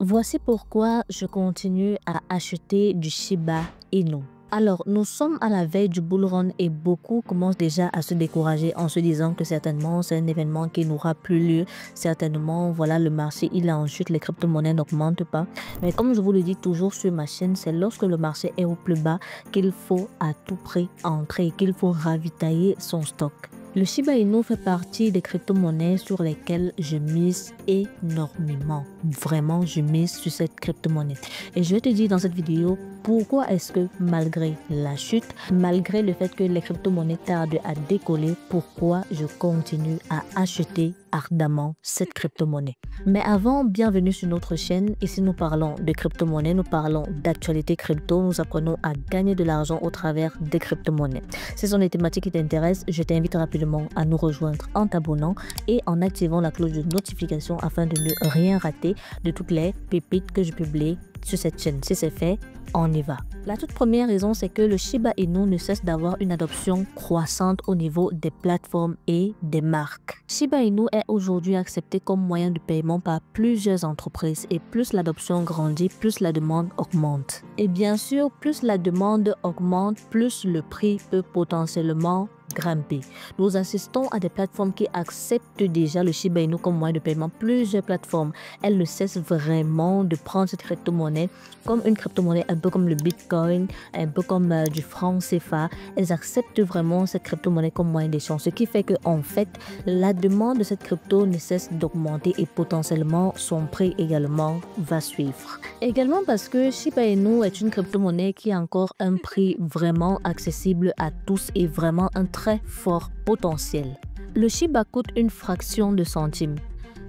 Voici pourquoi je continue à acheter du Shiba Inu. Alors, nous sommes à la veille du bull run et beaucoup commencent déjà à se décourager en se disant que certainement c'est un événement qui n'aura plus lieu. Certainement, voilà, le marché il est en chute, les crypto-monnaies n'augmentent pas. Mais comme je vous le dis toujours sur ma chaîne, c'est lorsque le marché est au plus bas qu'il faut à tout prix entrer, qu'il faut ravitailler son stock. Le Shiba Inu fait partie des crypto-monnaies sur lesquelles je mise énormément. Vraiment, je mise sur cette crypto-monnaie. Et je vais te dire dans cette vidéo pourquoi est-ce que malgré la chute, malgré le fait que les crypto-monnaies tardent à décoller, pourquoi je continue à acheter ardemment cette crypto-monnaie. Mais avant, bienvenue sur notre chaîne. Ici, nous parlons de crypto-monnaie, nous parlons d'actualité crypto, nous apprenons à gagner de l'argent au travers des crypto-monnaies. Si ce sont des thématiques qui t'intéressent, je t'invite rapidement à nous rejoindre en t'abonnant et en activant la cloche de notification afin de ne rien rater de toutes les pépites que je publie sur cette chaîne. Si c'est fait, on y va. La toute première raison, c'est que le Shiba Inu ne cesse d'avoir une adoption croissante au niveau des plateformes et des marques. Shiba Inu est aujourd'hui accepté comme moyen de paiement par plusieurs entreprises et plus l'adoption grandit, plus la demande augmente. Et bien sûr, plus la demande augmente, plus le prix peut potentiellement grimper. Nous assistons à des plateformes qui acceptent déjà le Shiba Inu comme moyen de paiement. Plusieurs plateformes, elles ne cessent vraiment de prendre cette crypto-monnaie comme une crypto-monnaie, un peu comme le Bitcoin, un peu comme du franc CFA. Elles acceptent vraiment cette crypto-monnaie comme moyen d'échange, ce qui fait que en fait, la demande de cette crypto ne cesse d'augmenter et potentiellement son prix également va suivre. Également parce que Shiba Inu est une crypto-monnaie qui a encore un prix vraiment accessible à tous et vraiment un très fort potentiel. Le Shiba coûte une fraction de centime.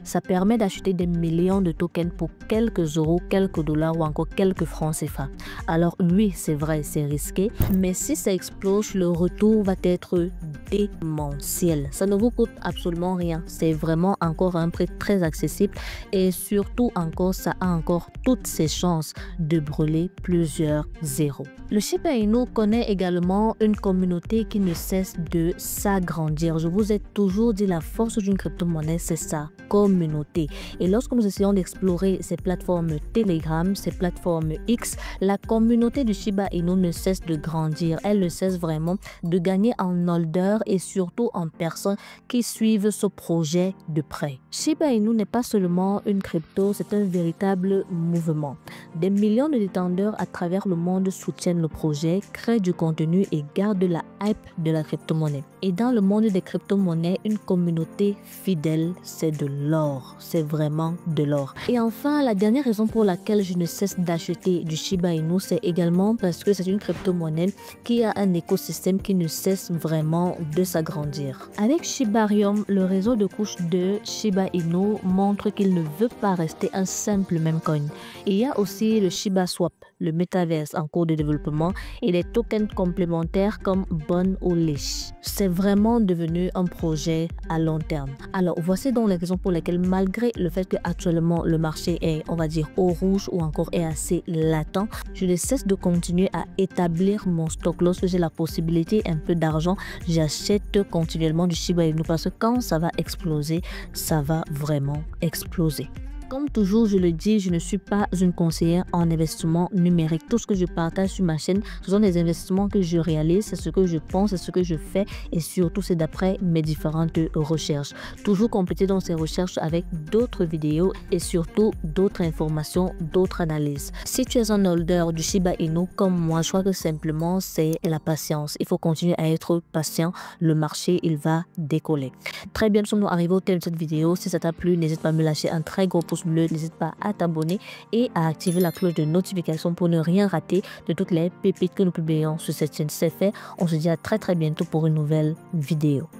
Ça permet d'acheter des millions de tokens pour quelques euros, quelques dollars ou encore quelques francs CFA. Alors oui, c'est vrai, c'est risqué, mais si ça explose, le retour va être démentiel. Ça ne vous coûte absolument rien. C'est vraiment encore un prix très accessible et surtout encore, ça a encore toutes ses chances de brûler plusieurs zéros. Le Shiba Inu connaît également une communauté qui ne cesse de s'agrandir. Je vous ai toujours dit la force d'une crypto-monnaie, c'est sa communauté. Et lorsque nous essayons d'explorer ces plateformes Telegram, ces plateformes X, la communauté du Shiba Inu ne cesse de grandir. Elle ne cesse vraiment de gagner en holder et surtout en personnes qui suivent ce projet de près. Shiba Inu n'est pas seulement une crypto, c'est un véritable mouvement. Des millions de détenteurs à travers le monde soutiennent le projet, créent du contenu et gardent la hype de la crypto-monnaie. Et dans le monde des crypto-monnaies, une communauté fidèle, c'est de l'or. C'est vraiment de l'or. Et enfin, la dernière raison pour laquelle je ne cesse d'acheter du Shiba Inu, c'est également parce que c'est une crypto-monnaie qui a un écosystème qui ne cesse vraiment de s'agrandir. Avec Shibarium, le réseau de couches de Shiba Inu montre qu'il ne veut pas rester un simple meme coin. Il y a aussi le Shiba Swap, le metaverse en cours de développement et les tokens complémentaires comme Bon ou Leash. C'est vraiment devenu un projet à long terme. Alors voici donc les raisons pour lesquelles malgré le fait que actuellement le marché est, on va dire, au rouge ou encore est assez latent, je ne cesse de continuer à établir mon stock. Lorsque j'ai la possibilité, un peu d'argent, j'achète continuellement du Shiba Inu parce que quand ça va exploser, ça va vraiment exploser. Comme toujours, je le dis, je ne suis pas une conseillère en investissement numérique. Tout ce que je partage sur ma chaîne, ce sont des investissements que je réalise, c'est ce que je pense, c'est ce que je fais et surtout c'est d'après mes différentes recherches. Toujours compléter dans ces recherches avec d'autres vidéos et surtout d'autres informations, d'autres analyses. Si tu es un holder du Shiba Inu comme moi, je crois que simplement c'est la patience. Il faut continuer à être patient. Le marché, il va décoller. Très bien, nous sommes arrivés au terme de cette vidéo. Si ça t'a plu, n'hésite pas à me lâcher un très gros pouce bleu, n'hésite pas à t'abonner et à activer la cloche de notification pour ne rien rater de toutes les pépites que nous publions sur cette chaîne. C'est fait, on se dit à très bientôt pour une nouvelle vidéo.